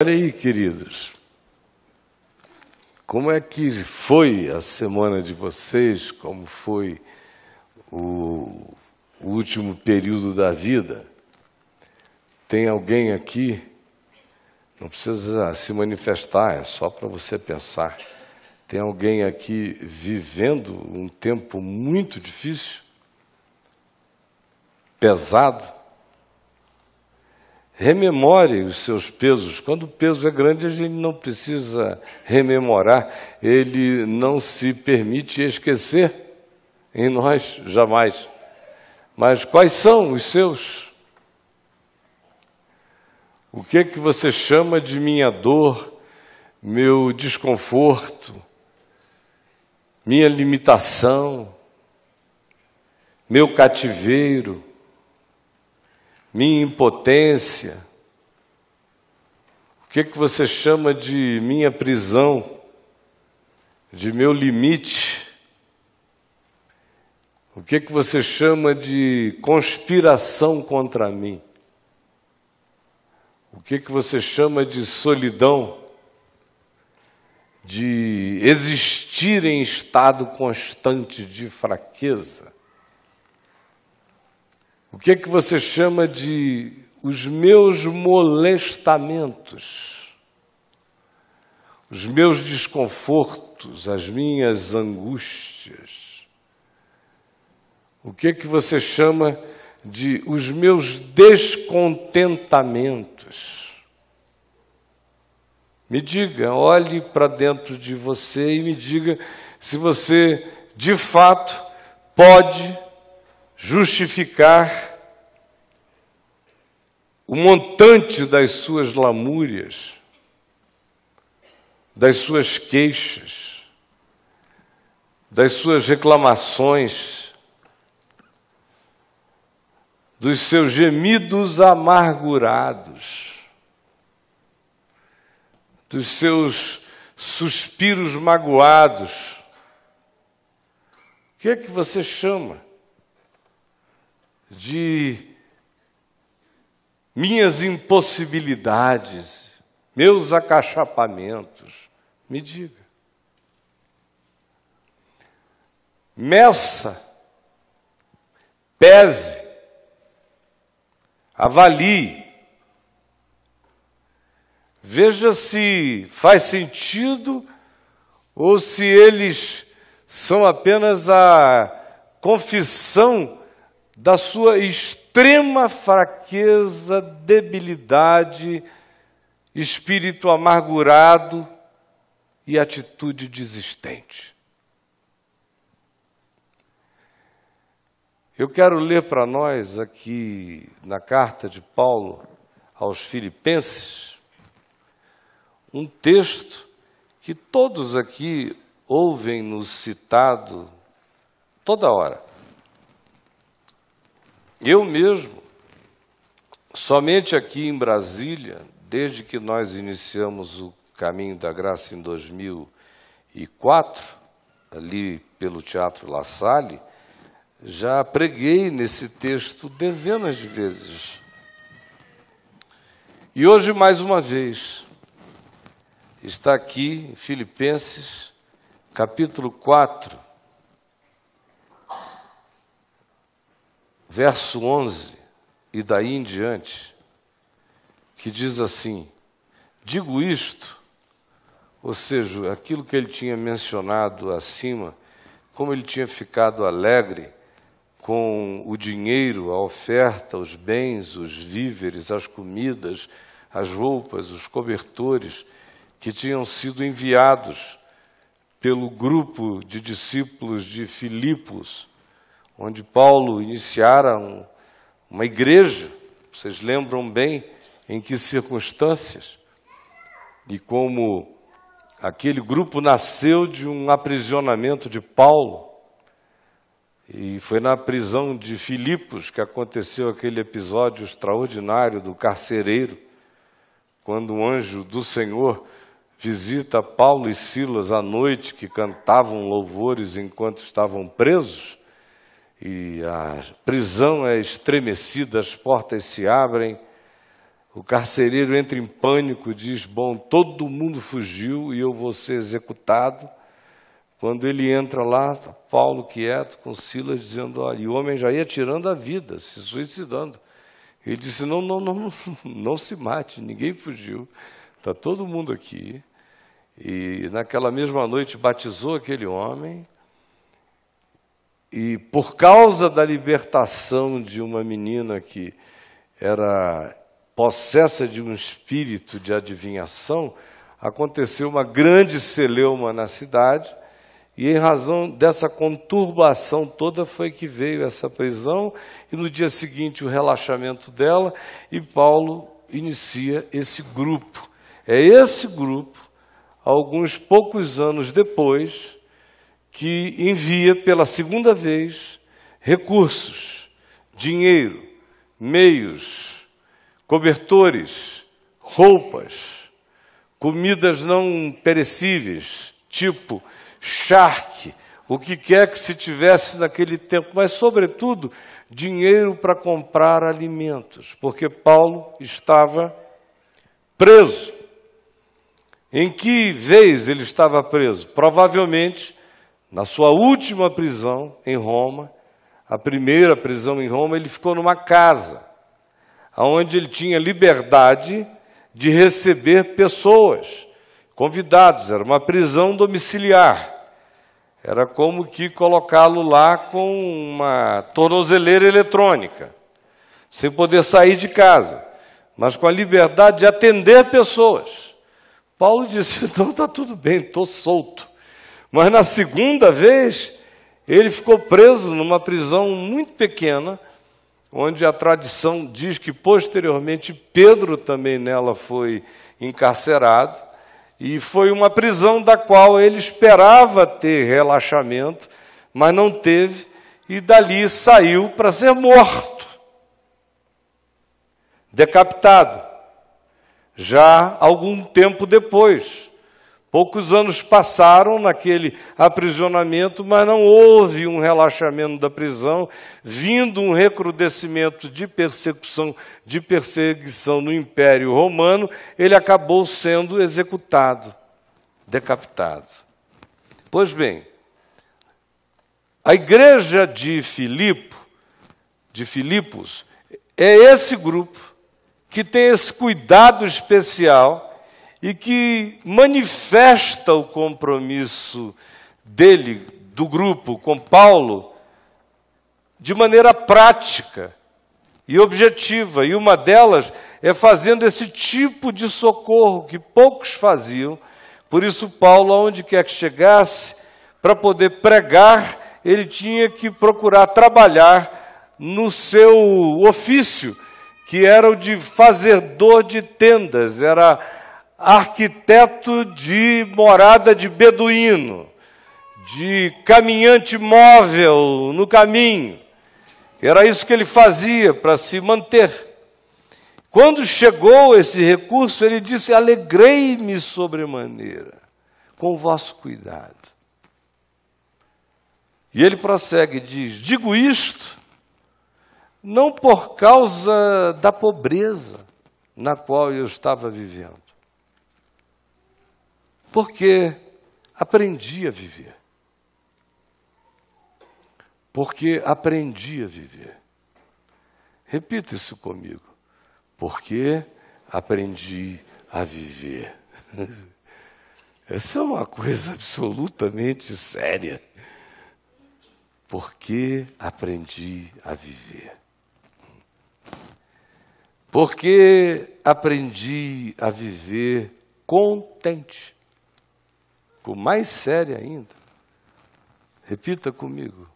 Olha aí, queridos, como é que foi a semana de vocês, como foi o último período da vida? Tem alguém aqui, não precisa se manifestar, é só para você pensar, tem alguém aqui vivendo um tempo muito difícil, pesado? Rememore os seus pesos. Quando o peso é grande, a gente não precisa rememorar. Ele não se permite esquecer em nós, jamais. Mas quais são os seus? O que é que você chama de minha dor, meu desconforto, minha limitação, meu cativeiro, minha impotência? O que é que você chama de minha prisão, de meu limite? O que é que você chama de conspiração contra mim? O que é que você chama de solidão, de existir em estado constante de fraqueza? O que é que você chama de os meus molestamentos, os meus desconfortos, as minhas angústias? O que é que você chama de os meus descontentamentos? Me diga, olhe para dentro de você e me diga se você, de fato, pode justificar o montante das suas lamúrias, das suas queixas, das suas reclamações, dos seus gemidos amargurados, dos seus suspiros magoados. O que é que você chama de minhas impossibilidades, meus acachapamentos? Me diga. Meça, pese, avalie, veja se faz sentido ou se eles são apenas a confissão da sua extrema fraqueza, debilidade, espírito amargurado e atitude desistente. Eu quero ler para nós aqui na carta de Paulo aos Filipenses um texto que todos aqui ouvem-nos citado toda hora. Eu mesmo, somente aqui em Brasília, desde que nós iniciamos o Caminho da Graça em 2004, ali pelo Teatro La Salle, já preguei nesse texto dezenas de vezes. E hoje, mais uma vez, está aqui em Filipenses, capítulo 4, verso 11, e daí em diante, que diz assim: digo isto, ou seja, aquilo que ele tinha mencionado acima, como ele tinha ficado alegre com o dinheiro, a oferta, os bens, os víveres, as comidas, as roupas, os cobertores, que tinham sido enviados pelo grupo de discípulos de Filipos, onde Paulo iniciara uma igreja. Vocês lembram bem em que circunstâncias? E como aquele grupo nasceu de um aprisionamento de Paulo. E foi na prisão de Filipos que aconteceu aquele episódio extraordinário do carcereiro, quando um anjo do Senhor visita Paulo e Silas à noite, que cantavam louvores enquanto estavam presos. E a prisão é estremecida, as portas se abrem, O carcereiro entra em pânico, diz, bom, todo mundo fugiu e eu vou ser executado. Quando ele entra lá, Paulo quieto, com Silas, dizendo, olha, e o homem já ia tirando a vida, se suicidando. Ele disse, não se mate, ninguém fugiu, está todo mundo aqui. E naquela mesma noite batizou aquele homem, e por causa da libertação de uma menina que era possessa de um espírito de adivinhação, aconteceu uma grande celeuma na cidade, e em razão dessa conturbação toda foi que veio essa prisão, e no dia seguinte o relaxamento dela, e Paulo inicia esse grupo. É esse grupo, alguns poucos anos depois, que envia pela segunda vez recursos, dinheiro, meios, cobertores, roupas, comidas não perecíveis, tipo charque, o que quer que se tivesse naquele tempo, mas, sobretudo, dinheiro para comprar alimentos, porque Paulo estava preso. Em que vez ele estava preso? Provavelmente, na sua última prisão em Roma, a primeira prisão em Roma, ele ficou numa casa, onde ele tinha liberdade de receber pessoas, convidados, era uma prisão domiciliar. Era como que colocá-lo lá com uma tornozeleira eletrônica, sem poder sair de casa, mas com a liberdade de atender pessoas. Paulo disse, então está tudo bem, estou solto. Mas na segunda vez, ele ficou preso numa prisão muito pequena, onde a tradição diz que posteriormente Pedro também nela foi encarcerado, e foi uma prisão da qual ele esperava ter relaxamento, mas não teve, e dali saiu para ser morto, decapitado, já algum tempo depois. Poucos anos passaram naquele aprisionamento, mas não houve um relaxamento da prisão, vindo um recrudescimento de perseguição no Império Romano, ele acabou sendo executado, decapitado. Pois bem, a igreja de Filipos, é esse grupo que tem esse cuidado especial e que manifesta o compromisso dele, do grupo, com Paulo, de maneira prática e objetiva. E uma delas é fazendo esse tipo de socorro que poucos faziam. Por isso, Paulo, aonde quer que chegasse, para poder pregar, ele tinha que procurar trabalhar no seu ofício, que era o de fazedor de tendas, era arquiteto de morada de beduíno, de caminhante móvel no caminho. Era isso que ele fazia para se manter. Quando chegou esse recurso, ele disse, alegrei-me sobremaneira com o vosso cuidado. E ele prossegue e diz, digo isto não por causa da pobreza na qual eu estava vivendo, porque aprendi a viver. Porque aprendi a viver. Repita isso comigo. Porque aprendi a viver. Essa é uma coisa absolutamente séria. Porque aprendi a viver. Porque aprendi a viver contente. Ficou mais séria ainda. Repita comigo.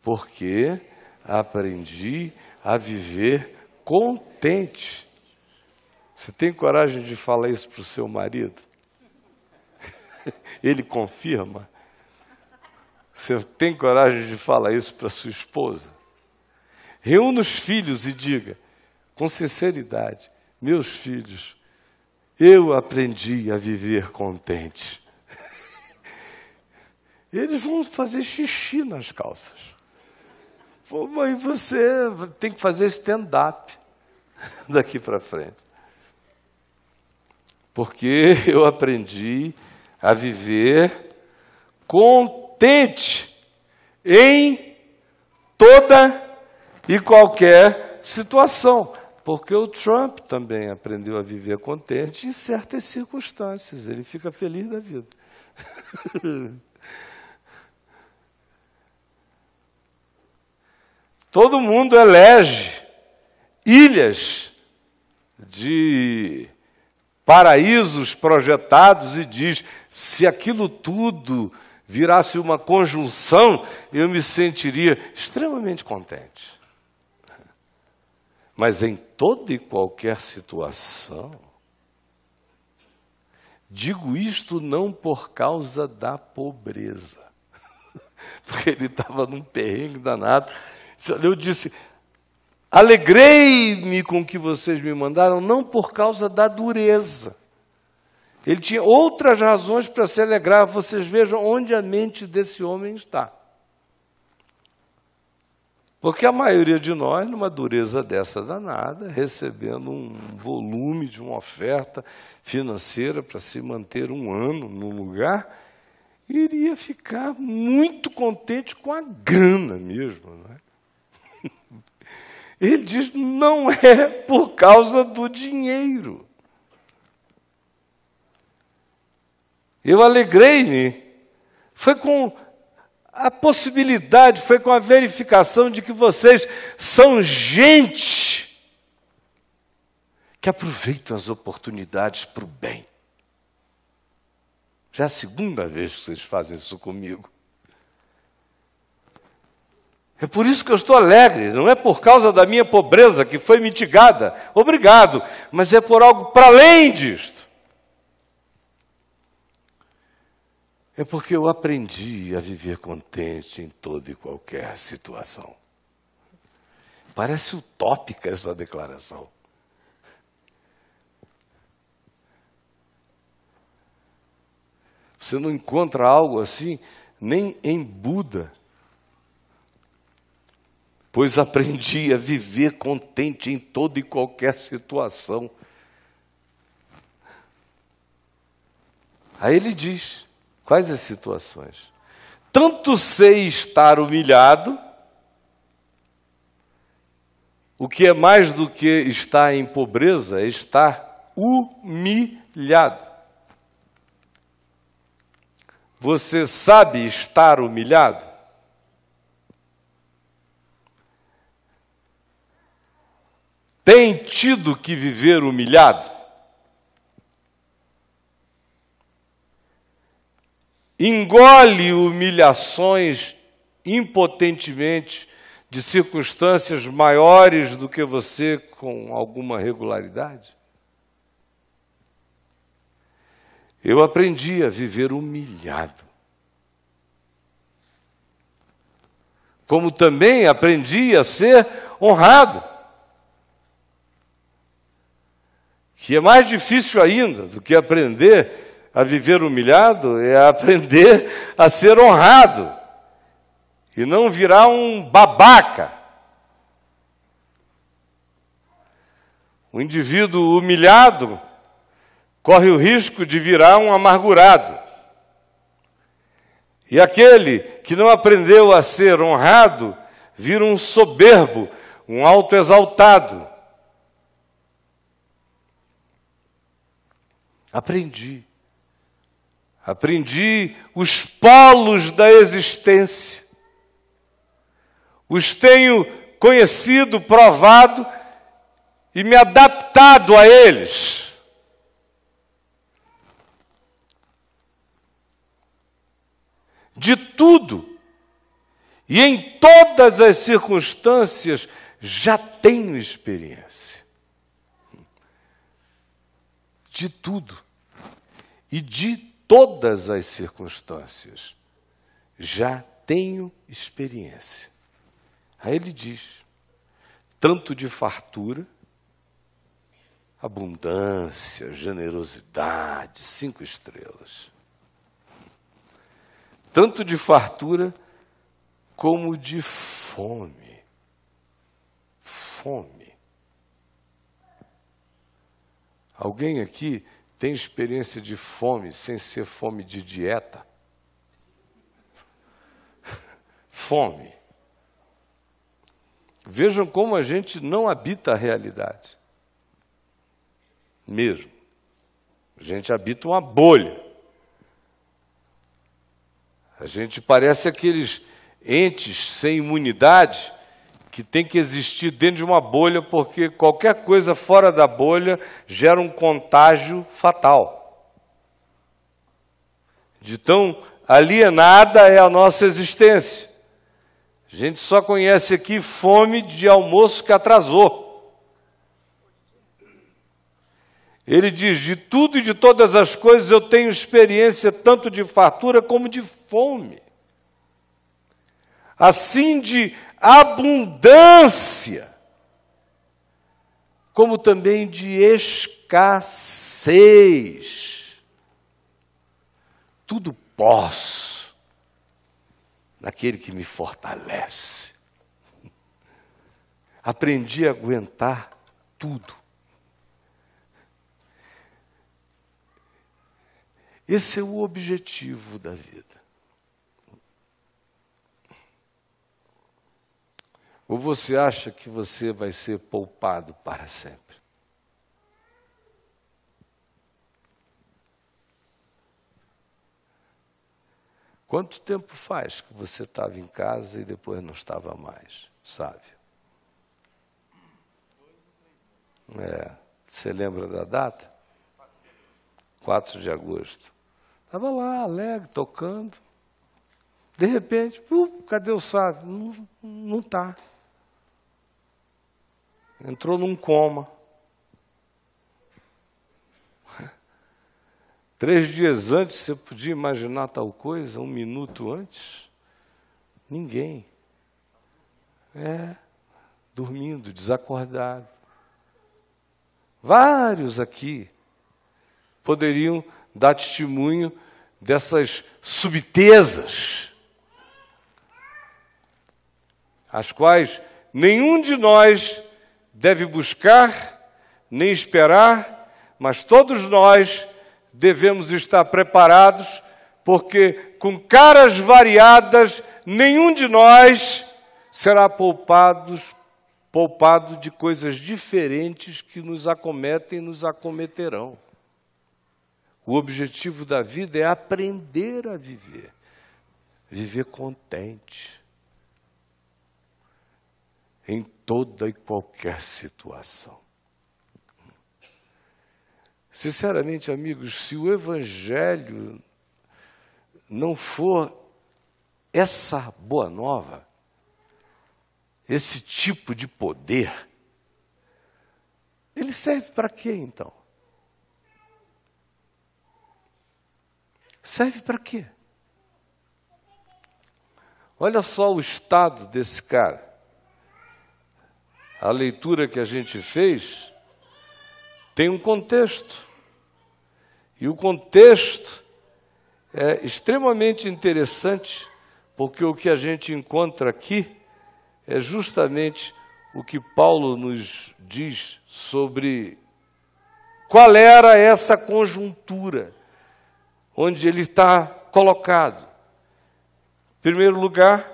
Porque aprendi a viver contente. Você tem coragem de falar isso para o seu marido? Ele confirma. Você tem coragem de falar isso para a sua esposa? Reúna os filhos e diga, com sinceridade, meus filhos, eu aprendi a viver contente. Eles vão fazer xixi nas calças. Pô, mãe, você tem que fazer stand-up daqui para frente. Porque eu aprendi a viver contente em toda e qualquer situação. Porque o Trump também aprendeu a viver contente em certas circunstâncias. Ele fica feliz da vida. Todo mundo elege ilhas de paraísos projetados e diz, se aquilo tudo virasse uma conjunção, eu me sentiria extremamente contente. Mas em toda e qualquer situação, digo isto não por causa da pobreza, porque ele estava num perrengue danado. Eu disse, alegrei-me com o que vocês me mandaram, não por causa da dureza. Ele tinha outras razões para se alegrar. Vocês vejam onde a mente desse homem está. Porque a maioria de nós, numa dureza dessa danada, recebendo um volume de uma oferta financeira para se manter um ano num lugar, iria ficar muito contente com a grana mesmo, não é? Ele diz, não é por causa do dinheiro. Eu alegrei-me. Foi com a possibilidade, foi com a verificação de que vocês são gente que aproveitam as oportunidades para o bem. Já é a segunda vez que vocês fazem isso comigo. É por isso que eu estou alegre, não é por causa da minha pobreza que foi mitigada, obrigado, mas é por algo para além disto. É porque eu aprendi a viver contente em toda e qualquer situação. Parece utópica essa declaração. Você não encontra algo assim nem em Buda. Pois aprendi a viver contente em toda e qualquer situação. Aí ele diz, quais as situações? Tanto sei estar humilhado, o que é mais do que estar em pobreza, é estar humilhado. Você sabe estar humilhado? Tem tido que viver humilhado? Engole humilhações impotentemente de circunstâncias maiores do que você com alguma regularidade? Eu aprendi a viver humilhado. Como também aprendi a ser honrado. Que é mais difícil ainda do que aprender a viver humilhado, é aprender a ser honrado e não virar um babaca. O indivíduo humilhado corre o risco de virar um amargurado. E aquele que não aprendeu a ser honrado vira um soberbo, um autoexaltado. Aprendi os polos da existência. Os tenho conhecido, provado e me adaptado a eles. De tudo e em todas as circunstâncias já tenho experiência. De tudo e de todas as circunstâncias já tenho experiência. Aí ele diz, tanto de fartura, abundância, generosidade, 5 estrelas. Tanto de fartura como de fome. Fome. Alguém aqui Tem experiência de fome sem ser fome de dieta? Fome. Vejam como a gente não habita a realidade. Mesmo. A gente habita uma bolha. A gente parece aqueles entes sem imunidade que tem que existir dentro de uma bolha, porque qualquer coisa fora da bolha gera um contágio fatal. De tão alienada é a nossa existência. A gente só conhece aqui fome de almoço que atrasou. Ele diz, de tudo e de todas as coisas eu tenho experiência tanto de fartura como de fome. Assim de abundância, como também de escassez. Tudo posso naquele que me fortalece. Aprendi a aguentar tudo. Esse é o objetivo da vida. Ou você acha que você vai ser poupado para sempre? Quanto tempo faz que você estava em casa e depois não estava mais, sabe? Você lembra da data? 4 de agosto. Estava lá, alegre, tocando. De repente, cadê o saco? Não está. Entrou num coma. 3 dias antes, você podia imaginar tal coisa? 1 minuto antes? Ninguém. Dormindo, desacordado. Vários aqui poderiam dar testemunho dessas subtezas, as quais nenhum de nós deve buscar, nem esperar, mas todos nós devemos estar preparados, porque com caras variadas, nenhum de nós será poupado de coisas diferentes que nos acometem e nos acometerão. O objetivo da vida é aprender a viver. Viver contente. Em toda e qualquer situação. Sinceramente, amigos, se o Evangelho não for essa boa nova, esse tipo de poder, ele serve para quê, então? Serve para quê? Olha só o estado desse cara. A leitura que a gente fez tem um contexto. E o contexto é extremamente interessante, porque o que a gente encontra aqui é justamente o que Paulo nos diz sobre qual era essa conjuntura onde ele está colocado. Em primeiro lugar,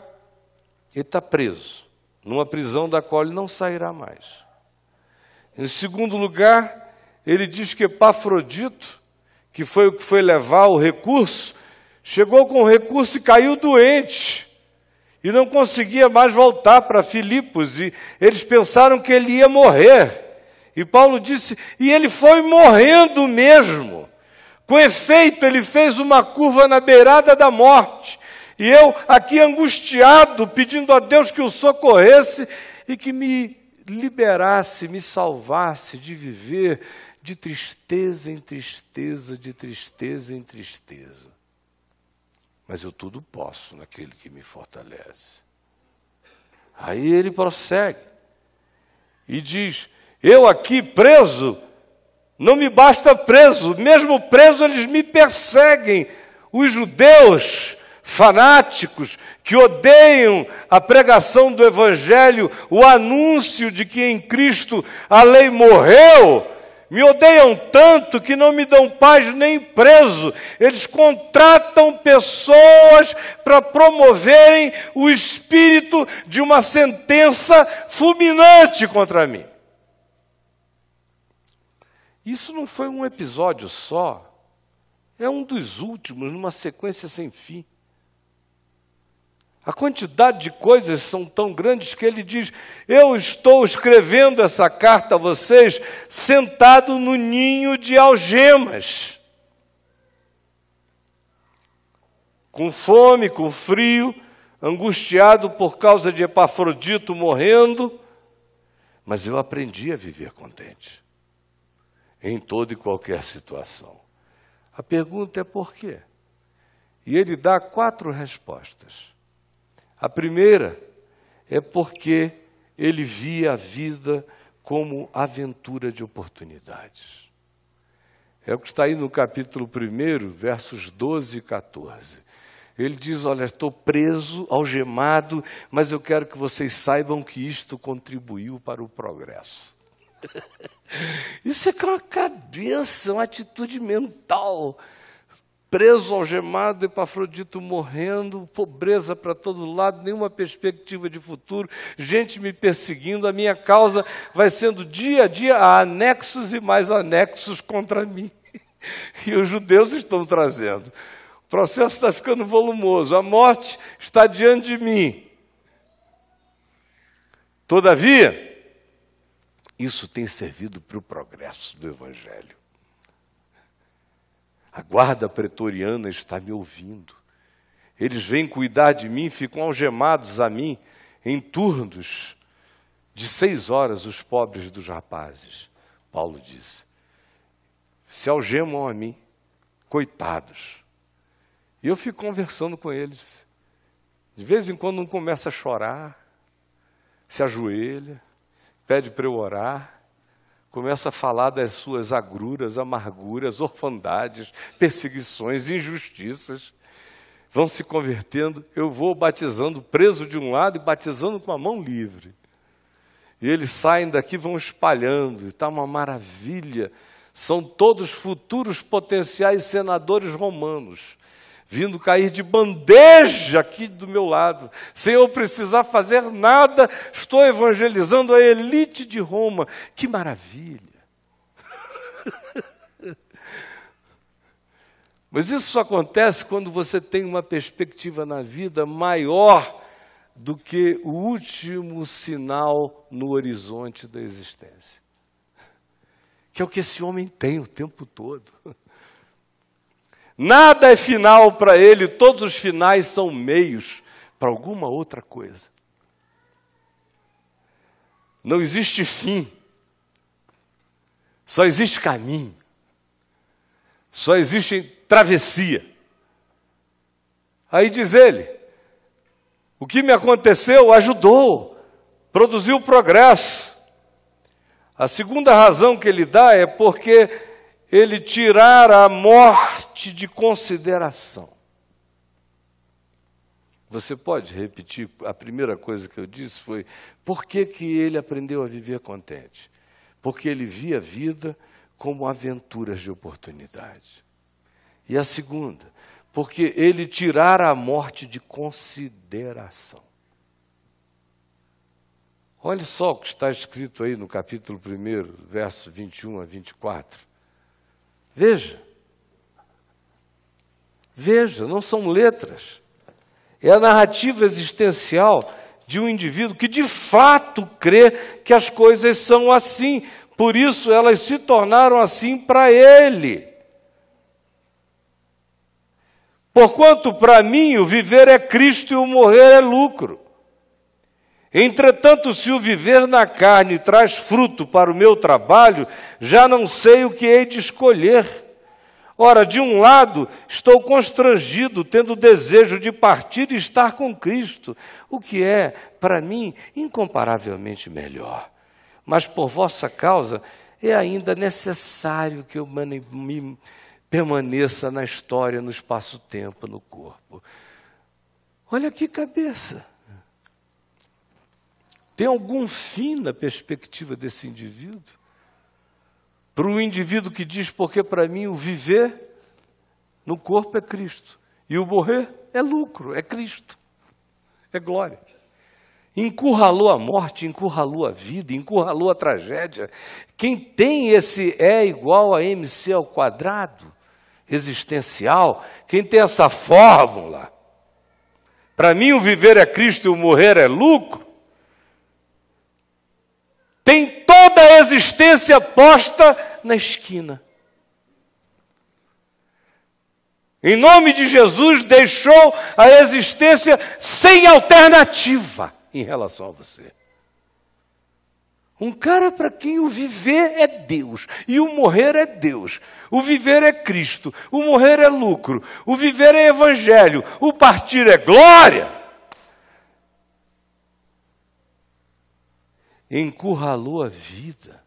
ele está preso, numa prisão da qual ele não sairá mais. Em segundo lugar, ele diz que Epafrodito, que foi o que foi levar o recurso, chegou com o recurso e caiu doente, e não conseguia mais voltar para Filipos, e eles pensaram que ele ia morrer. E Paulo disse, e ele foi morrendo mesmo. Com efeito, ele fez uma curva na beirada da morte. E eu, aqui angustiado, pedindo a Deus que o socorresse e que me liberasse, me salvasse de viver de tristeza em tristeza, de tristeza em tristeza. Mas eu tudo posso naquele que me fortalece. Aí ele prossegue e diz, eu aqui preso, não me basta preso, mesmo preso eles me perseguem. Os judeus fanáticos que odeiam a pregação do Evangelho, o anúncio de que em Cristo a lei morreu, Me odeiam tanto que não me dão paz nem preso. Eles contratam pessoas para promoverem o espírito de uma sentença fulminante contra mim. Isso não foi um episódio só. É um dos últimos, numa sequência sem fim. A quantidade de coisas são tão grandes que ele diz: eu estou escrevendo essa carta a vocês sentado no ninho de algemas. Com fome, com frio, angustiado por causa de Epafrodito morrendo. Mas eu aprendi a viver contente, em toda e qualquer situação. A pergunta é por quê? E ele dá 4 respostas. A primeira é porque ele via a vida como aventura de oportunidades. É o que está aí no capítulo 1, versos 12 e 14. Ele diz: olha, estou preso, algemado, mas eu quero que vocês saibam que isto contribuiu para o progresso. Isso é com a cabeça, uma atitude mental. Preso, algemado, Epafrodito morrendo, pobreza para todo lado, nenhuma perspectiva de futuro, gente me perseguindo, a minha causa vai sendo dia a dia anexos e mais anexos contra mim. E os judeus estão trazendo. O processo está ficando volumoso, a morte está diante de mim. Todavia, isso tem servido para o progresso do Evangelho. A guarda pretoriana está me ouvindo. Eles vêm cuidar de mim, ficam algemados a mim, em turnos de 6 horas, os pobres dos rapazes. Paulo diz: se algemam a mim, coitados. E eu fico conversando com eles. De vez em quando um começa a chorar, se ajoelha, pede para eu orar, começa a falar das suas agruras, amarguras, orfandades, perseguições, injustiças. Vão se convertendo, eu vou batizando preso de um lado e batizando com a mão livre. E eles saem daqui, vão espalhando, está uma maravilha. São todos futuros potenciais senadores romanos, vindo cair de bandeja aqui do meu lado, sem eu precisar fazer nada, estou evangelizando a elite de Roma. Que maravilha! Mas isso só acontece quando você tem uma perspectiva na vida maior do que o último sinal no horizonte da existência. Que é o que esse homem tem o tempo todo. Nada é final para ele, todos os finais são meios para alguma outra coisa. Não existe fim, só existe caminho, só existe travessia. Aí diz ele: o que me aconteceu ajudou, produziu progresso. A segunda razão que ele dá é porque ele tirara a morte de consideração. Você pode repetir? A primeira coisa que eu disse foi: por que ele aprendeu a viver contente? Porque ele via a vida como aventuras de oportunidade. E a segunda, porque ele tirara a morte de consideração. Olhe só o que está escrito aí no capítulo 1, verso 21 a 24. Veja, não são letras. É a narrativa existencial de um indivíduo que de fato crê que as coisas são assim. Por isso elas se tornaram assim para ele. Porquanto para mim o viver é Cristo e o morrer é lucro. Entretanto, se o viver na carne traz fruto para o meu trabalho, já não sei o que hei de escolher. Ora, de um lado, estou constrangido, tendo desejo de partir e estar com Cristo, o que é, para mim, incomparavelmente melhor. Mas por vossa causa, é ainda necessário que eu permaneça na história, no espaço-tempo, no corpo. Olha que cabeça! Tem algum fim na perspectiva desse indivíduo? para o indivíduo que diz, porque para mim o viver no corpo é Cristo e o morrer é lucro, é Cristo, é glória. Encurralou a morte, encurralou a vida, encurralou a tragédia. Quem tem esse E igual a MC ao quadrado, existencial, quem tem essa fórmula, para mim o viver é Cristo e o morrer é lucro, tem toda a existência posta na esquina. Em nome de Jesus, deixou a existência sem alternativa em relação a você. Um cara para quem o viver é Deus e o morrer é Deus. O viver é Cristo, o morrer é lucro, o viver é evangelho, o partir é glória. Encurralou a vida.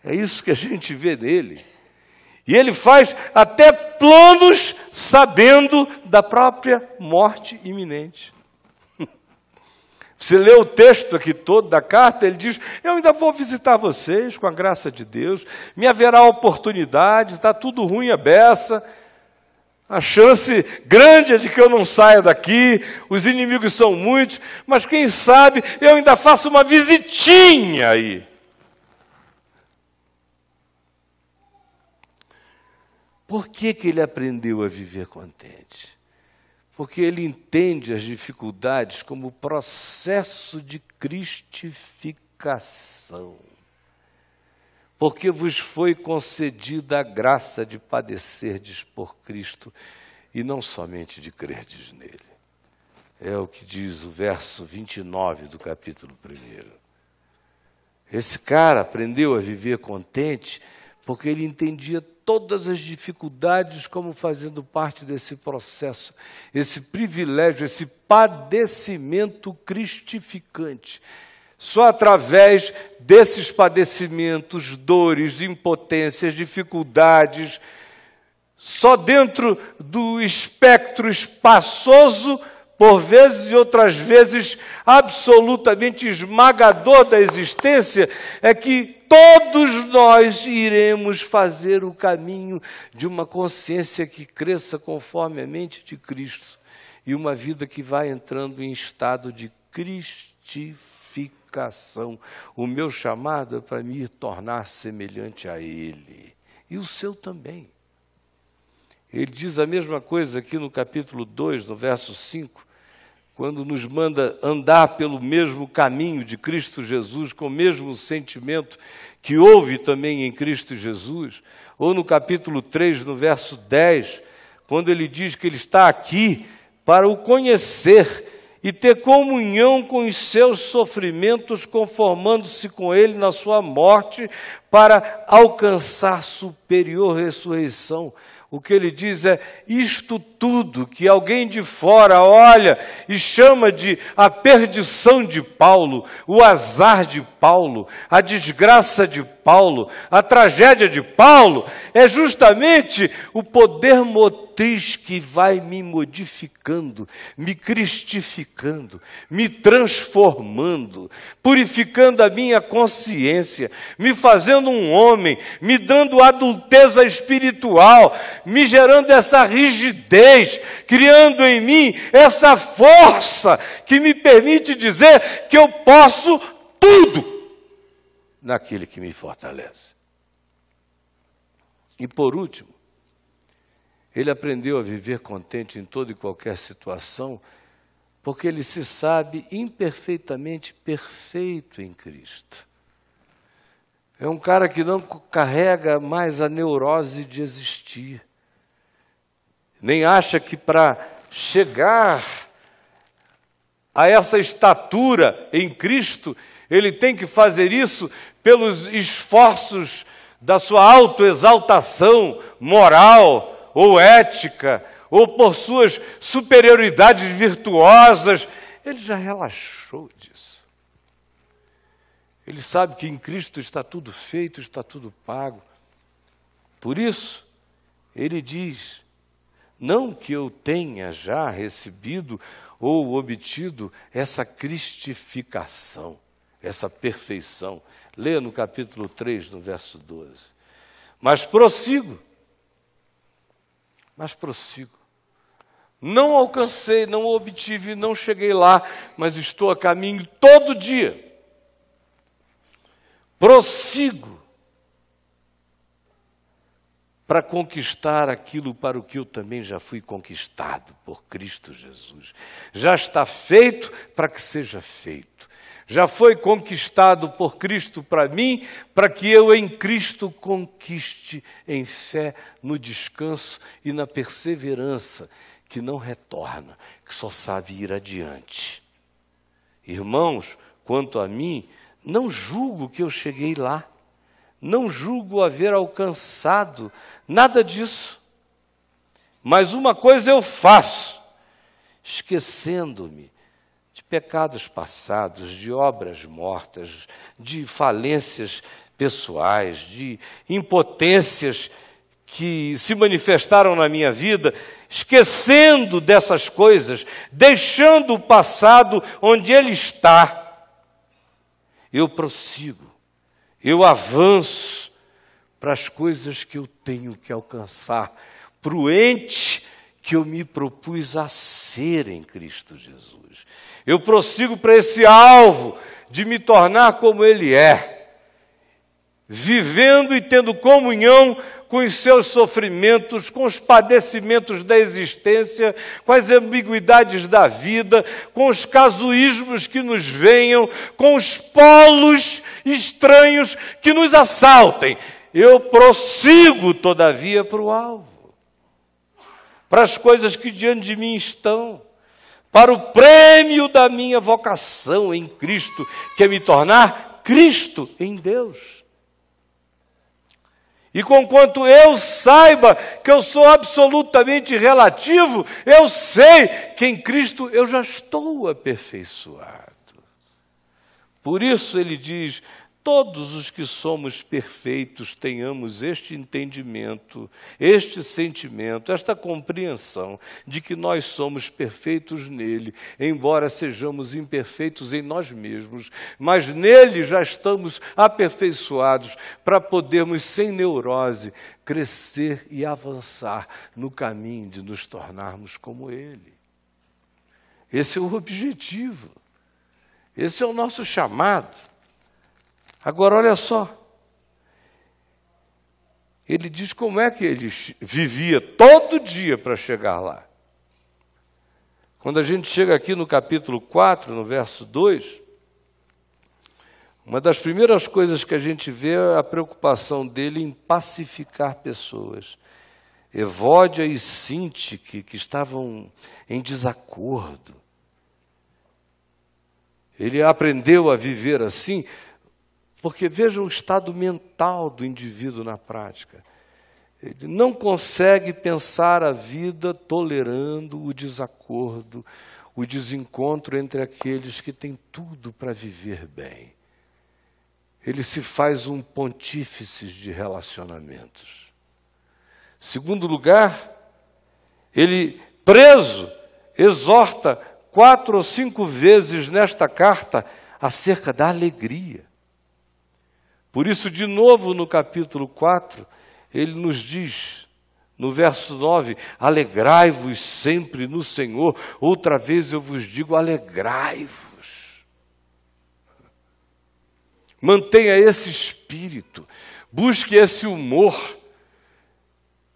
É isso que a gente vê nele. E ele faz até planos sabendo da própria morte iminente. Você lê o texto aqui todo da carta, ele diz, eu ainda vou visitar vocês com a graça de Deus, me haverá oportunidade, está tudo ruim a beça, a chance grande é de que eu não saia daqui, os inimigos são muitos, mas quem sabe eu ainda faço uma visitinha aí. Por que ele aprendeu a viver contente? Porque ele entende as dificuldades como processo de cristificação. Porque vos foi concedida a graça de padecerdes por Cristo e não somente de crerdes nele. É o que diz o verso 29 do capítulo 1. Esse cara aprendeu a viver contente porque ele entendia todas as dificuldades como fazendo parte desse processo, esse privilégio, esse padecimento cristificante. Só através desses padecimentos, dores, impotências, dificuldades, só dentro do espectro espaçoso, por vezes e outras vezes absolutamente esmagador da existência, é que todos nós iremos fazer o caminho de uma consciência que cresça conforme a mente de Cristo e uma vida que vai entrando em estado de cristificação. O meu chamado é para me tornar semelhante a Ele e o seu também. Ele diz a mesma coisa aqui no capítulo 2, no verso 5, quando nos manda andar pelo mesmo caminho de Cristo Jesus, com o mesmo sentimento que houve também em Cristo Jesus. Ou no capítulo 3, no verso 10, quando ele diz que ele está aqui para o conhecer e ter comunhão com os seus sofrimentos, conformando-se com ele na sua morte, para alcançar superior ressurreição. O que ele diz é, isto tudo que alguém de fora olha e chama de a perdição de Paulo, o azar de Paulo, a desgraça de Paulo, a tragédia de Paulo, é justamente o poder motriz que vai me modificando, me cristificando, me transformando, purificando a minha consciência, me fazendo um homem, me dando adulteza espiritual, me gerando essa rigidez, criando em mim essa força que me permite dizer que eu posso tudo naquele que me fortalece. E por último, ele aprendeu a viver contente em toda e qualquer situação, porque ele se sabe imperfeitamente perfeito em Cristo. É um cara que não carrega mais a neurose de existir. Nem acha que para chegar a essa estatura em Cristo, ele tem que fazer isso pelos esforços da sua autoexaltação moral ou ética, ou por suas superioridades virtuosas. Ele já relaxou disso. Ele sabe que em Cristo está tudo feito, está tudo pago. Por isso, ele diz, não que eu tenha já recebido ou obtido essa cristificação. essa perfeição. Leia no capítulo 3, no verso 12. Mas prossigo. Não alcancei, não obtive, não cheguei lá, mas estou a caminho todo dia. Prossigo para conquistar aquilo para o que eu também já fui conquistado por Cristo Jesus. Já está feito para que seja feito. Já foi conquistado por Cristo para mim, para que eu em Cristo conquiste em fé, no descanso e na perseverança, que não retorna, que só sabe ir adiante. Irmãos, quanto a mim, não julgo que eu cheguei lá. Não julgo haver alcançado nada disso. Mas uma coisa eu faço, esquecendo-me de pecados passados, de obras mortas, de falências pessoais, de impotências que se manifestaram na minha vida, esquecendo dessas coisas, deixando o passado onde ele está, eu prossigo. Eu avanço para as coisas que eu tenho que alcançar, para o ente que eu me propus a ser em Cristo Jesus. Eu prossigo para esse alvo de me tornar como Ele é, vivendo e tendo comunhão com os seus sofrimentos, com os padecimentos da existência, com as ambiguidades da vida, com os casuísmos que nos venham, com os polos estranhos que nos assaltem. Eu prossigo, todavia, para o alvo, para as coisas que diante de mim estão, para o prêmio da minha vocação em Cristo, que é me tornar Cristo em Deus. E conquanto eu saiba que eu sou absolutamente relativo, eu sei que em Cristo eu já estou aperfeiçoado. Por isso ele diz, todos os que somos perfeitos tenhamos este entendimento, este sentimento, esta compreensão de que nós somos perfeitos nele, embora sejamos imperfeitos em nós mesmos, mas nele já estamos aperfeiçoados para podermos, sem neurose, crescer e avançar no caminho de nos tornarmos como ele. Esse é o objetivo, esse é o nosso chamado. Agora, olha só, ele diz como é que ele vivia todo dia para chegar lá. Quando a gente chega aqui no capítulo 4, no verso 2, uma das primeiras coisas que a gente vê é a preocupação dele em pacificar pessoas. Evódia e Sintique, que estavam em desacordo. Ele aprendeu a viver assim, porque veja o estado mental do indivíduo na prática. Ele não consegue pensar a vida tolerando o desacordo, o desencontro entre aqueles que têm tudo para viver bem. Ele se faz um pontífice de relacionamentos. Segundo lugar, ele, preso, exorta 4 ou 5 vezes nesta carta acerca da alegria. Por isso, de novo, no capítulo 4, ele nos diz, no verso 9, alegrai-vos sempre no Senhor. Outra vez eu vos digo, alegrai-vos. Mantenha esse espírito, busque esse humor,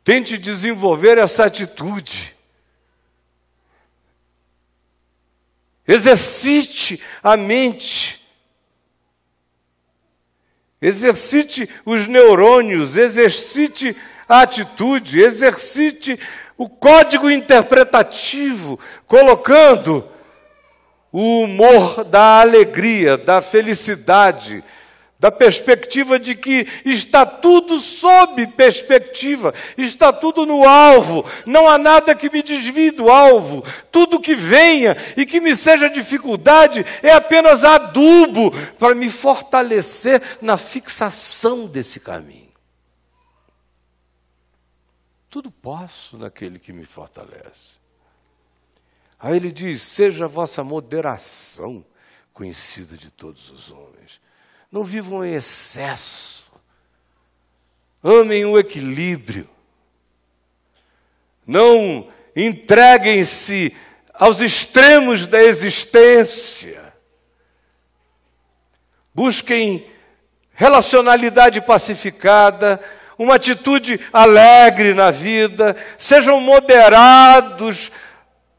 tente desenvolver essa atitude. Exercite a mente. Exercite os neurônios, exercite a atitude, exercite o código interpretativo, colocando o humor da alegria, da felicidade, da perspectiva de que está tudo sob perspectiva, está tudo no alvo, não há nada que me desvie do alvo, tudo que venha e que me seja dificuldade é apenas adubo para me fortalecer na fixação desse caminho. Tudo posso naquele que me fortalece. Aí ele diz, seja a vossa moderação conhecida de todos os homens. Não vivam em excesso. Amem o equilíbrio. Não entreguem-se aos extremos da existência. Busquem relacionalidade pacificada, uma atitude alegre na vida. Sejam moderados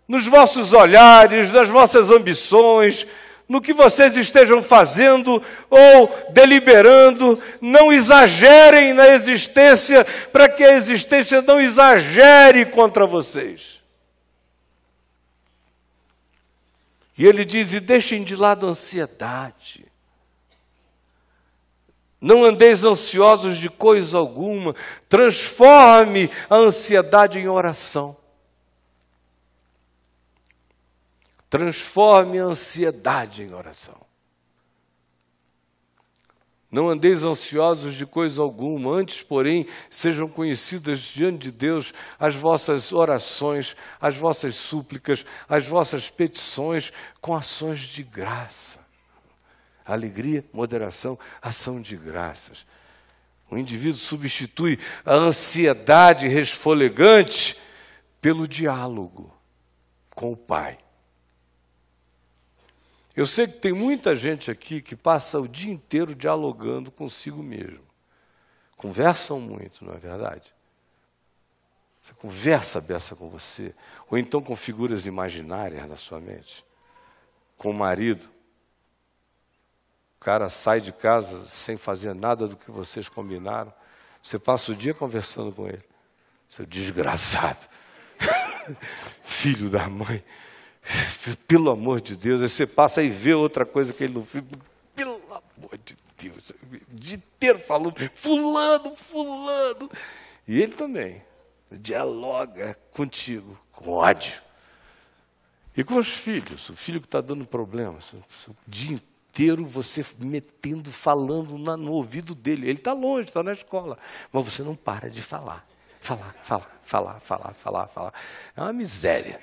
nos vossos olhares, nas vossas ambições, no que vocês estejam fazendo ou deliberando. Não exagerem na existência, para que a existência não exagere contra vocês. E ele diz, e deixem de lado a ansiedade. Não andeis ansiosos de coisa alguma, transforme a ansiedade em oração. Transforme a ansiedade em oração. Não andeis ansiosos de coisa alguma, antes, porém, sejam conhecidas diante de Deus as vossas orações, as vossas súplicas, as vossas petições, com ações de graça. Alegria, moderação, ação de graças. O indivíduo substitui a ansiedade resfolegante pelo diálogo com o Pai. Eu sei que tem muita gente aqui que passa o dia inteiro dialogando consigo mesmo. Conversam muito, não é verdade? Você conversa a beça com você, ou então com figuras imaginárias na sua mente. Com o marido. O cara sai de casa sem fazer nada do que vocês combinaram. Você passa o dia conversando com ele. Seu desgraçado. Filho da mãe. Pelo amor de Deus. Aí você passa e vê outra coisa que ele não fez. Pelo amor de Deus. O dia inteiro falando, fulano. E ele também dialoga contigo, com ódio. E com os filhos. O filho que está dando problemas. O dia inteiro você falando no ouvido dele. Ele está longe, está na escola. Mas você não para de falar. Falar. É uma miséria.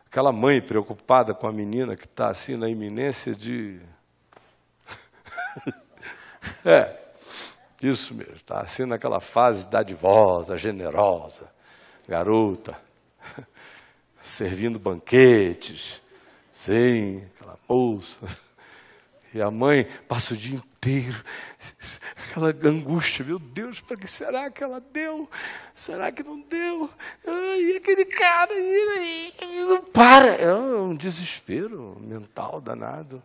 Aquela mãe preocupada com a menina que está assim na iminência de... isso mesmo. Está assim naquela fase dadivosa, generosa. Garota. Servindo banquetes. Sim, aquela moça. E a mãe passa o dia inteiro, aquela angústia, meu Deus, para que será que ela deu? Será que não deu? E aquele cara, não para. É um desespero mental danado.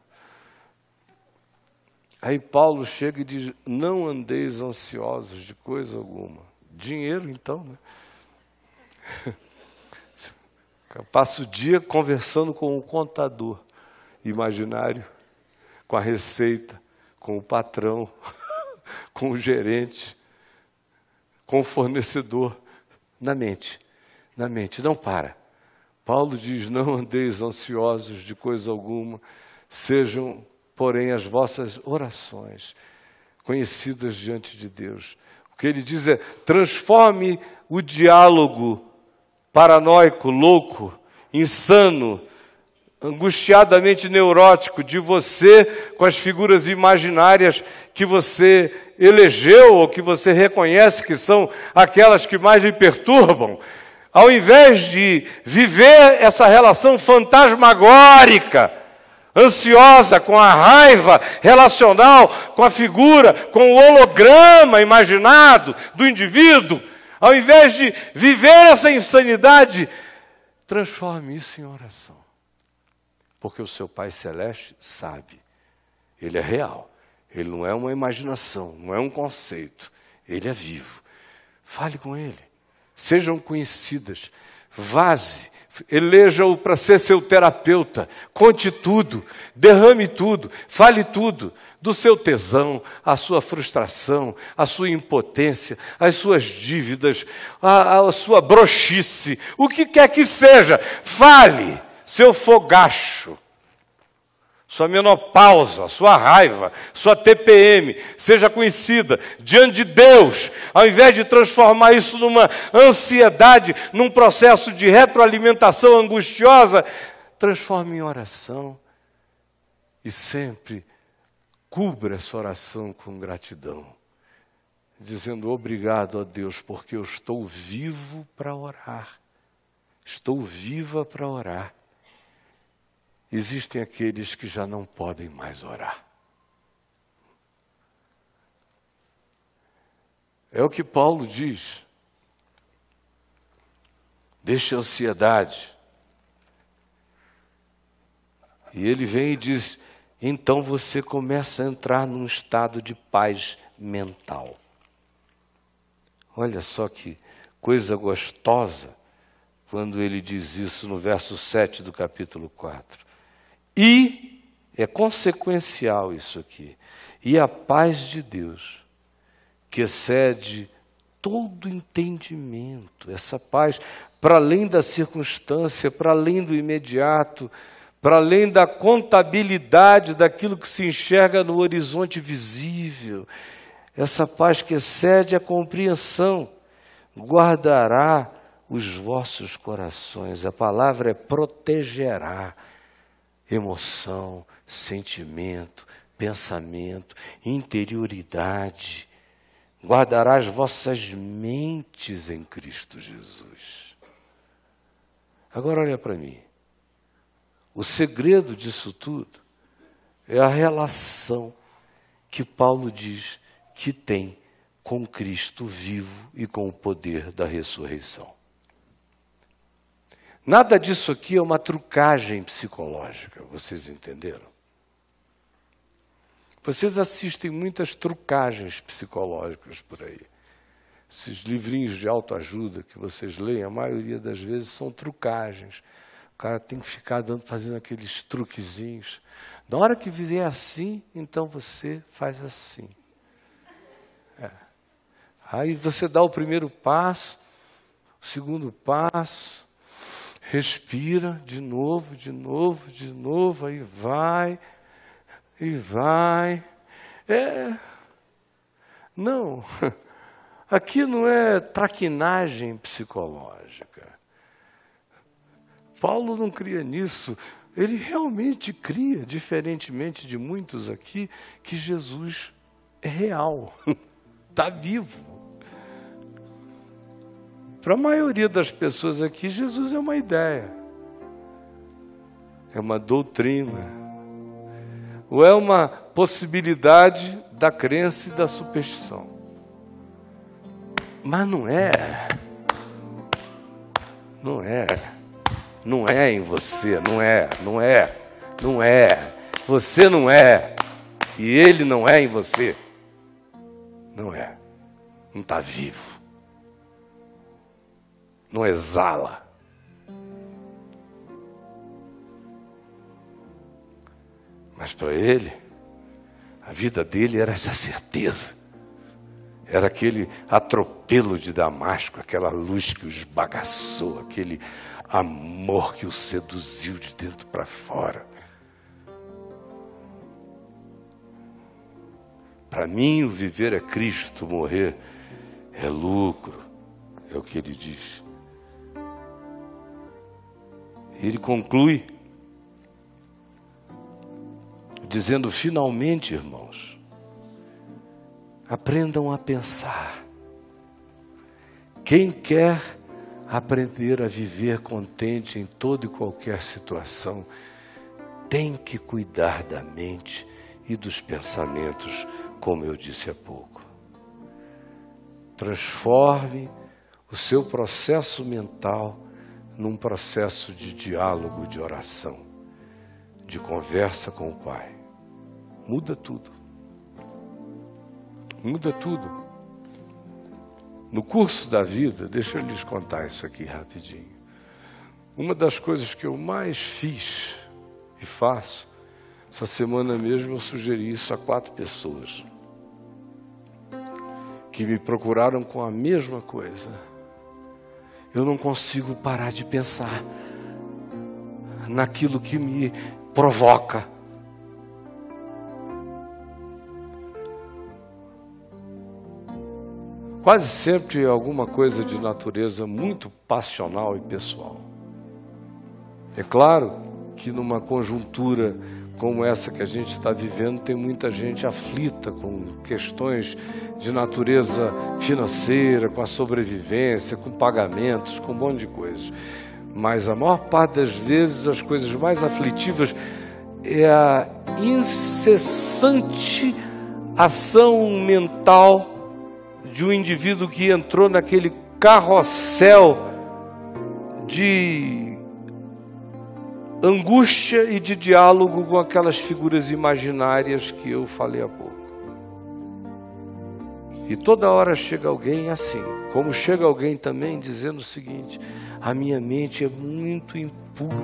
Aí Paulo chega e diz, não andeis ansiosos de coisa alguma. Dinheiro, então, né? Passa o dia conversando com um contador imaginário, com a receita, com o patrão, com o gerente, com o fornecedor, na mente, não para. Paulo diz, não andeis ansiosos de coisa alguma, sejam, porém, as vossas orações conhecidas diante de Deus. O que ele diz é, transforme o diálogo paranoico, louco, insano, angustiadamente neurótico de você com as figuras imaginárias que você elegeu ou que você reconhece que são aquelas que mais lhe perturbam. Ao invés de viver essa relação fantasmagórica, ansiosa, com a raiva relacional, com a figura, com o holograma imaginado do indivíduo, ao invés de viver essa insanidade, transforme isso em oração. Porque o seu Pai Celeste sabe, Ele é real, Ele não é uma imaginação, não é um conceito, Ele é vivo. Fale com Ele, sejam conhecidas, vaze, eleja-o para ser seu terapeuta, conte tudo, derrame tudo, fale tudo, do seu tesão, a sua frustração, a sua impotência, as suas dívidas, a sua broxice, o que quer que seja, fale. Seu fogacho, sua menopausa, sua raiva, sua TPM, seja conhecida diante de Deus, ao invés de transformar isso numa ansiedade, num processo de retroalimentação angustiosa, transforme em oração e sempre cubra essa oração com gratidão, dizendo: obrigado a Deus, porque eu estou vivo para orar. Estou viva para orar. Existem aqueles que já não podem mais orar. É o que Paulo diz. Deixa a ansiedade. E ele vem e diz: então você começa a entrar num estado de paz mental. Olha só que coisa gostosa quando ele diz isso no verso 7 do capítulo 4. E é consequencial isso aqui. E a paz de Deus, que excede todo entendimento, essa paz para além da circunstância, para além do imediato, para além da contabilidade daquilo que se enxerga no horizonte visível, essa paz que excede a compreensão, guardará os vossos corações. A palavra é protegerá. Emoção, sentimento, pensamento, interioridade. Guardará as vossas mentes em Cristo Jesus. Agora olha para mim. O segredo disso tudo é a relação que Paulo diz que tem com Cristo vivo e com o poder da ressurreição. Nada disso aqui é uma trucagem psicológica, vocês entenderam? Vocês assistem muitas trucagens psicológicas por aí. Esses livrinhos de autoajuda que vocês leem, a maioria das vezes são trucagens. O cara tem que ficar fazendo aqueles truquezinhos. Na hora que vier assim, então você faz assim. Aí você dá o primeiro passo, o segundo passo, respira de novo, aí vai, e vai. Não, aqui não é traquinagem psicológica. Paulo não cria nisso. Ele realmente cria, diferentemente de muitos aqui, que Jesus é real, está vivo. Para a maioria das pessoas aqui, Jesus é uma ideia, é uma doutrina, ou é uma possibilidade da crença e da superstição. Mas não é em você, não é, você não é, e ele não é em você, não está vivo. Não exala. Mas para ele, a vida dele era essa certeza. Era aquele atropelo de Damasco, aquela luz que o esbagaçou, aquele amor que o seduziu de dentro para fora. Para mim, o viver é Cristo, morrer é lucro, é o que ele diz. Ele conclui dizendo: finalmente, irmãos, aprendam a pensar. Quem quer aprender a viver contente em toda e qualquer situação, tem que cuidar da mente e dos pensamentos, como eu disse há pouco. Transforme o seu processo mental num processo de diálogo, de oração, de conversa com o Pai. Muda tudo. Muda tudo. No curso da vida, deixa eu lhes contar isso aqui rapidinho. Uma das coisas que eu mais fiz e faço, essa semana mesmo eu sugeri isso a 4 pessoas que me procuraram com a mesma coisa. Eu não consigo parar de pensar naquilo que me provoca. Quase sempre alguma coisa de natureza muito passional e pessoal. É claro que numa conjuntura como essa que a gente está vivendo, tem muita gente aflita com questões de natureza financeira, com a sobrevivência, com pagamentos, com um monte de coisas. Mas a maior parte das vezes as coisas mais aflitivas é a incessante ação mental de um indivíduo que entrou naquele carrossel de angústia e de diálogo com aquelas figuras imaginárias que eu falei há pouco. E toda hora chega alguém assim, como chega alguém também dizendo o seguinte: a minha mente é muito impura,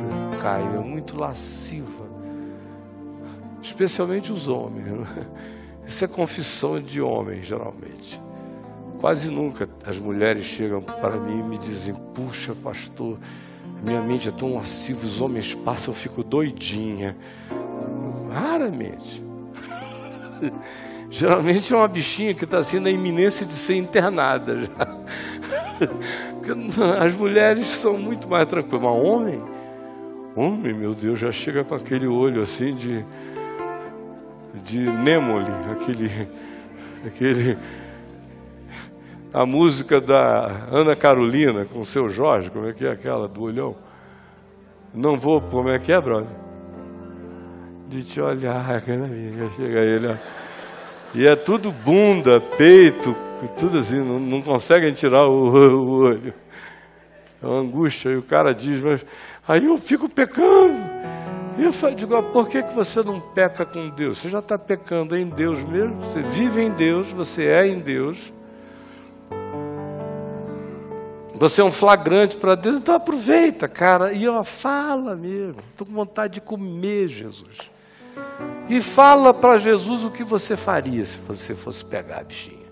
Caio, é muito lasciva. Especialmente os homens. Isso é confissão de homem, geralmente. Quase nunca as mulheres chegam para mim e me dizem: puxa, pastor, minha mente é tão lasciva, os homens passam, eu fico doidinha. Raramente. Geralmente é uma bichinha que está assim na iminência de ser internada já. Porque as mulheres são muito mais tranquilas. Mas homem, meu Deus, já chega com aquele olho assim de Némoli, aquele a música da Ana Carolina com o seu Jorge, como é que é aquela do olhão? Não vou, como é que é, brother? De te olhar, aquela amiga, chega ele, ó. E é tudo bunda, peito, tudo assim, não conseguem tirar o olho. É uma angústia, e o cara diz, mas aí eu fico pecando. E eu digo, por que você não peca com Deus? Você já está pecando em Deus mesmo, você vive em Deus, você é em Deus. Você é um flagrante para Deus, então aproveita, cara, e ó, fala mesmo. Estou com vontade de comer Jesus. E fala para Jesus o que você faria se você fosse pegar a bichinha.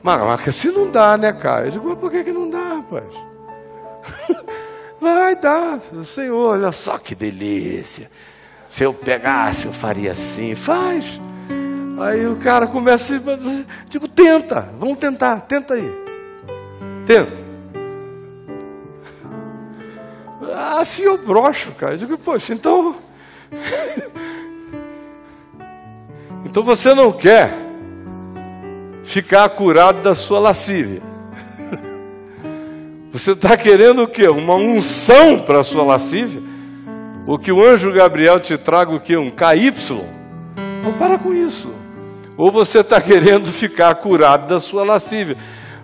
Mas assim não dá, né, cara? Eu digo, mas por que não dá, rapaz? Vai dar, Senhor, olha só que delícia. Se eu pegasse, eu faria assim, faz. Aí o cara começa a digo, tenta, vamos tentar, tenta aí. Tenta. Assim eu broxo, cara. Eu digo, poxa, então... então você não quer ficar curado da sua lascívia. Você está querendo o quê? Uma unção para a sua lascívia? Ou que o anjo Gabriel te traga o quê? Um KY? Não, para com isso. Ou você está querendo ficar curado da sua lascívia.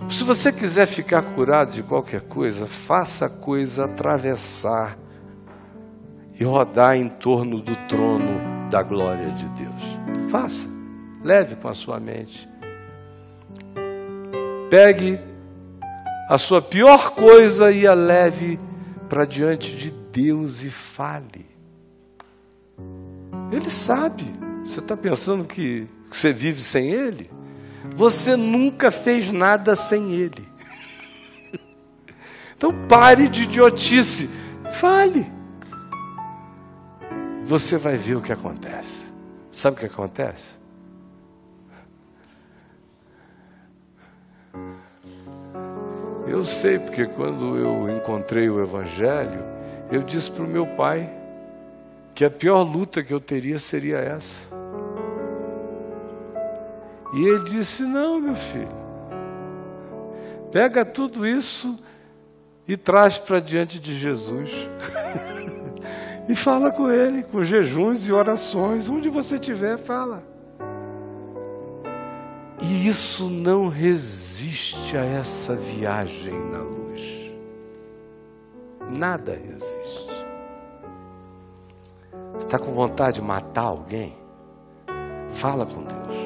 Se você quiser ficar curado de qualquer coisa, faça a coisa atravessar e rodar em torno do trono da glória de Deus. Faça. Leve com a sua mente. Pegue a sua pior coisa e a leve para diante de Deus e fale. Ele sabe. Você está pensando que você vive sem Ele? Você nunca fez nada sem Ele. Então pare de idiotice. Fale. Você vai ver o que acontece. Sabe o que acontece? Eu sei, porque quando eu encontrei o Evangelho, eu disse para o meu pai que a pior luta que eu teria seria essa. E ele disse, não, meu filho, pega tudo isso e traz para diante de Jesus. E fala com Ele, com jejuns e orações, onde você estiver, fala. E isso não resiste a essa viagem na luz. Nada resiste. Você está com vontade de matar alguém? Fala com Deus.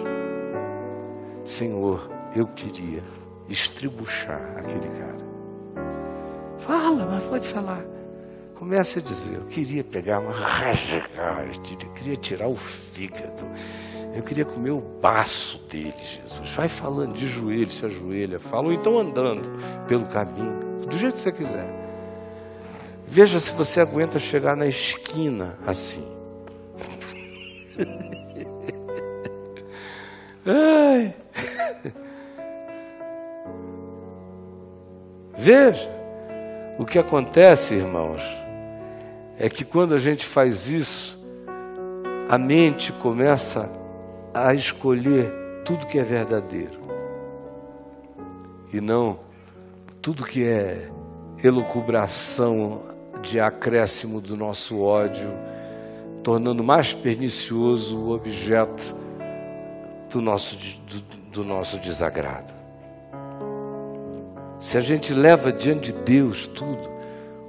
Senhor, eu queria estribuchar aquele cara. Fala, mas pode falar. Comece a dizer, eu queria pegar uma rasgar, eu queria tirar o fígado, eu queria comer o baço dele, Jesus. Vai falando de joelho, se ajoelha, fala, ou então andando pelo caminho, do jeito que você quiser. Veja se você aguenta chegar na esquina assim. Ai. Veja o que acontece, irmãos, é que quando a gente faz isso, a mente começa a escolher tudo que é verdadeiro e não tudo que é elucubração de acréscimo do nosso ódio, tornando mais pernicioso o objeto do nosso desagrado. Se a gente leva diante de Deus tudo,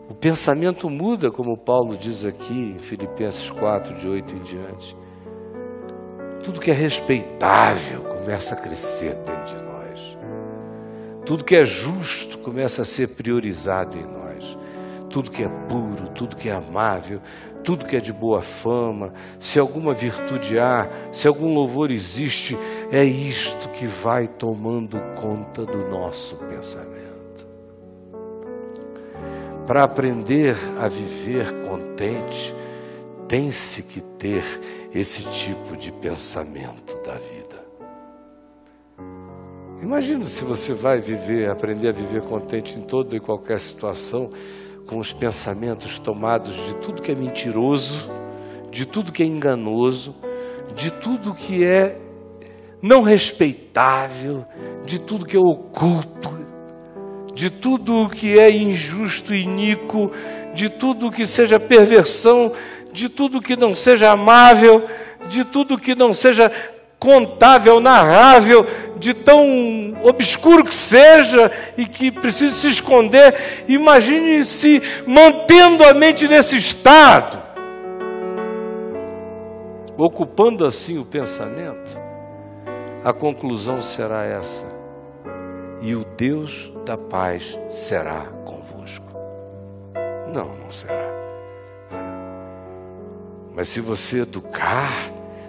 o pensamento muda, como Paulo diz aqui em Filipenses 4, de 8 em diante. Tudo que é respeitável começa a crescer dentro de nós. Tudo que é justo começa a ser priorizado em nós. Tudo que é puro, tudo que é amável, tudo que é de boa fama, se alguma virtude há, se algum louvor existe, é isto que vai tomando conta do nosso pensamento. Para aprender a viver contente, tem-se que ter esse tipo de pensamento da vida. Imagina se você vai aprender a viver contente em toda e qualquer situação, com os pensamentos tomados de tudo que é mentiroso, de tudo que é enganoso, de tudo que é não respeitável, de tudo que é oculto, de tudo que é injusto e iníquo, de tudo que seja perversão, de tudo que não seja amável, de tudo que não seja contável, narrável, de tão obscuro que seja e que precise se esconder. Imagine-se mantendo a mente nesse estado, ocupando assim o pensamento. A conclusão será essa: e o Deus da paz será convosco. Não será. Mas se você educar,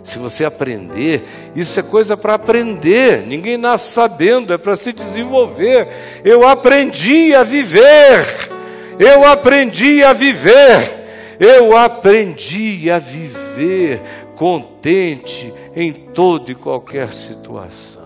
se você aprender, isso é coisa para aprender. Ninguém nasce sabendo, é para se desenvolver. Eu aprendi a viver. Eu aprendi a viver. Eu aprendi a viver contente em toda e qualquer situação.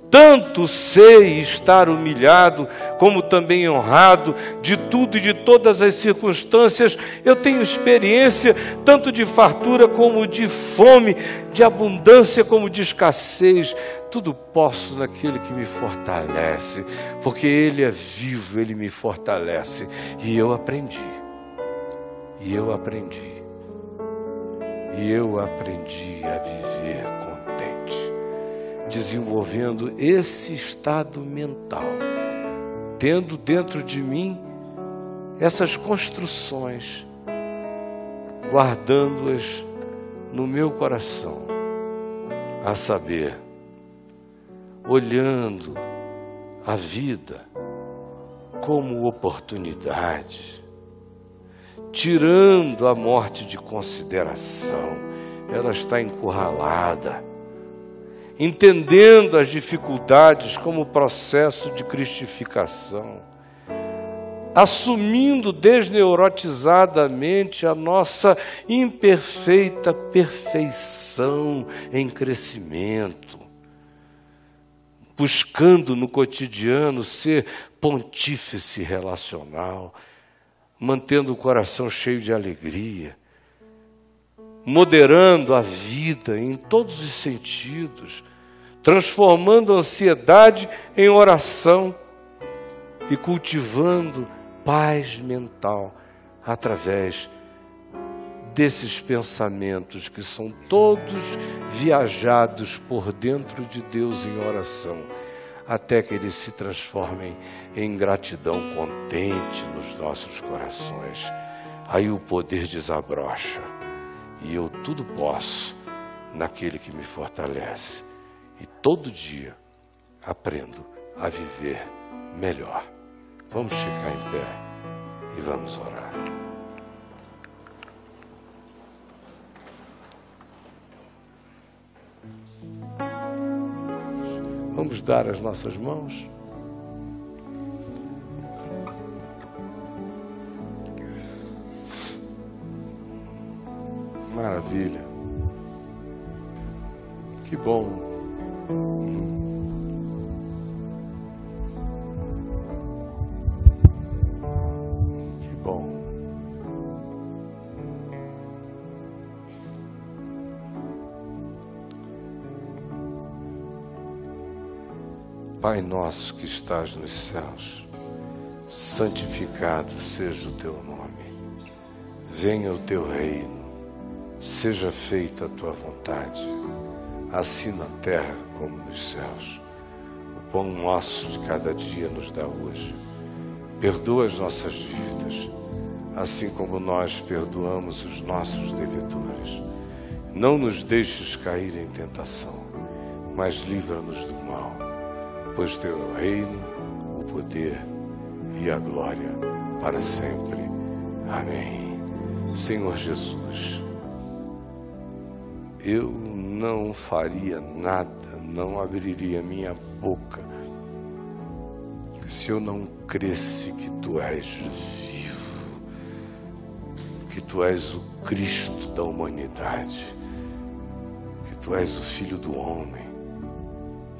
Tanto sei estar humilhado, como também honrado, de tudo e de todas as circunstâncias. Eu tenho experiência tanto de fartura como de fome, de abundância como de escassez. Tudo posso naquele que me fortalece, porque Ele é vivo, Ele me fortalece. E eu aprendi a viver contente, desenvolvendo esse estado mental, tendo dentro de mim essas construções, guardando-as no meu coração, a saber, olhando a vida como oportunidade, tirando a morte de consideração. Ela está encurralada, entendendo as dificuldades como processo de cristificação, assumindo desneurotizadamente a nossa imperfeita perfeição em crescimento, buscando no cotidiano ser pontífice relacional, mantendo o coração cheio de alegria, moderando a vida em todos os sentidos, transformando a ansiedade em oração e cultivando paz mental através desses pensamentos que são todos viajados por dentro de Deus em oração, até que eles se transformem em gratidão contente nos nossos corações. Aí o poder desabrocha. E eu tudo posso naquele que me fortalece. E todo dia aprendo a viver melhor. Vamos ficar em pé e vamos orar. Vamos dar as nossas mãos. Maravilha. Que bom. Que bom. Pai nosso que estás nos céus, santificado seja o teu nome. Venha o teu reino, seja feita a tua vontade, assim na terra como nos céus. O pão nosso de cada dia nos dá hoje. Perdoa as nossas dívidas, assim como nós perdoamos os nossos devedores. Não nos deixes cair em tentação, mas livra-nos do mal, pois teu é o reino, o poder e a glória para sempre. Amém. Senhor Jesus, eu não faria nada, não abriria minha boca, se eu não cresce que tu és vivo, que tu és o Cristo da humanidade, que tu és o Filho do homem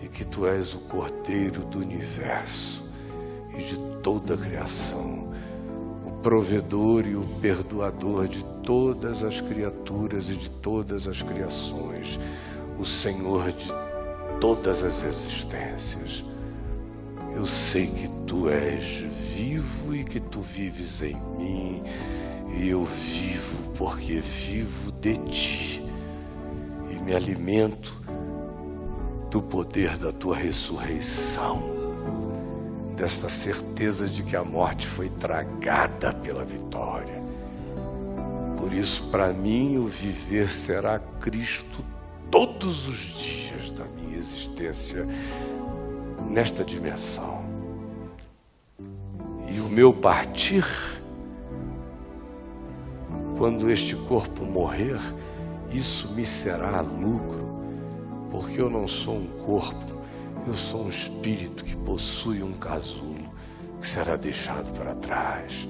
e que tu és o Cordeiro do universo e de toda a criação, o provedor e o perdoador de todas as criaturas e de todas as criações, o Senhor de todas as existências. Eu sei que tu és vivo e que tu vives em mim, e eu vivo porque vivo de ti e me alimento do poder da tua ressurreição, desta certeza de que a morte foi tragada pela vitória. Por isso, para mim, o viver será Cristo todos os dias da minha existência nesta dimensão. E o meu partir, quando este corpo morrer, isso me será lucro, porque eu não sou um corpo, eu sou um espírito que possui um casulo que será deixado para trás.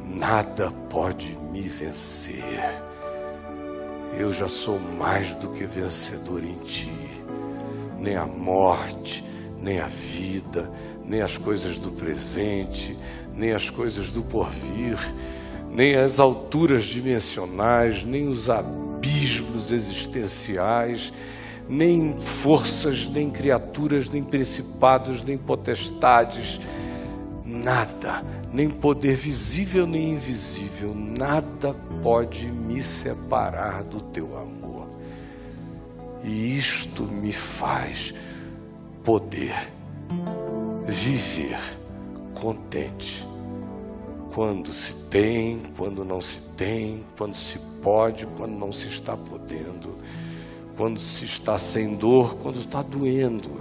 Nada pode me vencer. Eu já sou mais do que vencedor em ti. Nem a morte, nem a vida, nem as coisas do presente, nem as coisas do porvir, nem as alturas dimensionais, nem os abismos existenciais, nem forças, nem criaturas, nem principados, nem potestades, nada, nem poder visível nem invisível, nada pode me separar do teu amor. E isto me faz poder viver contente, quando se tem, quando não se tem, quando se pode, quando não se está podendo, quando se está sem dor, quando está doendo,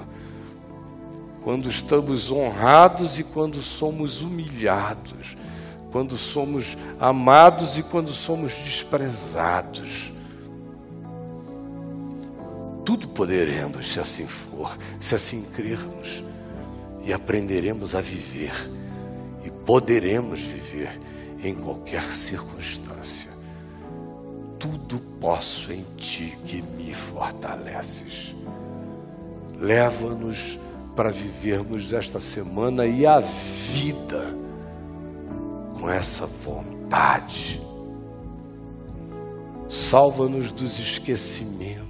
quando estamos honrados e quando somos humilhados, quando somos amados e quando somos desprezados. Tudo poderemos, se assim for, se assim crermos, e aprenderemos a viver, e poderemos viver em qualquer circunstância. Tudo posso em ti que me fortaleces. Leva-nos para vivermos esta semana e a vida com essa vontade. Salva-nos dos esquecimentos.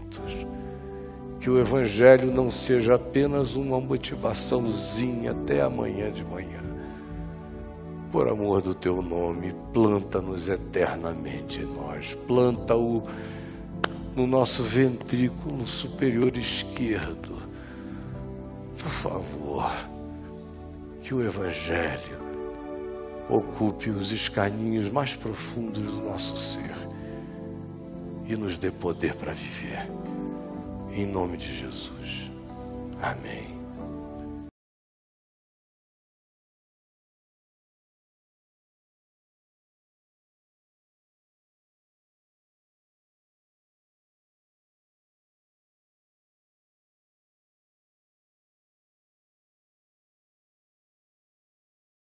Que o Evangelho não seja apenas uma motivaçãozinha até amanhã de manhã. Por amor do teu nome, planta-nos eternamente em nós. Planta-o no nosso ventrículo superior esquerdo. Por favor, que o Evangelho ocupe os escaninhos mais profundos do nosso ser e nos dê poder para viver. Em nome de Jesus. Amém.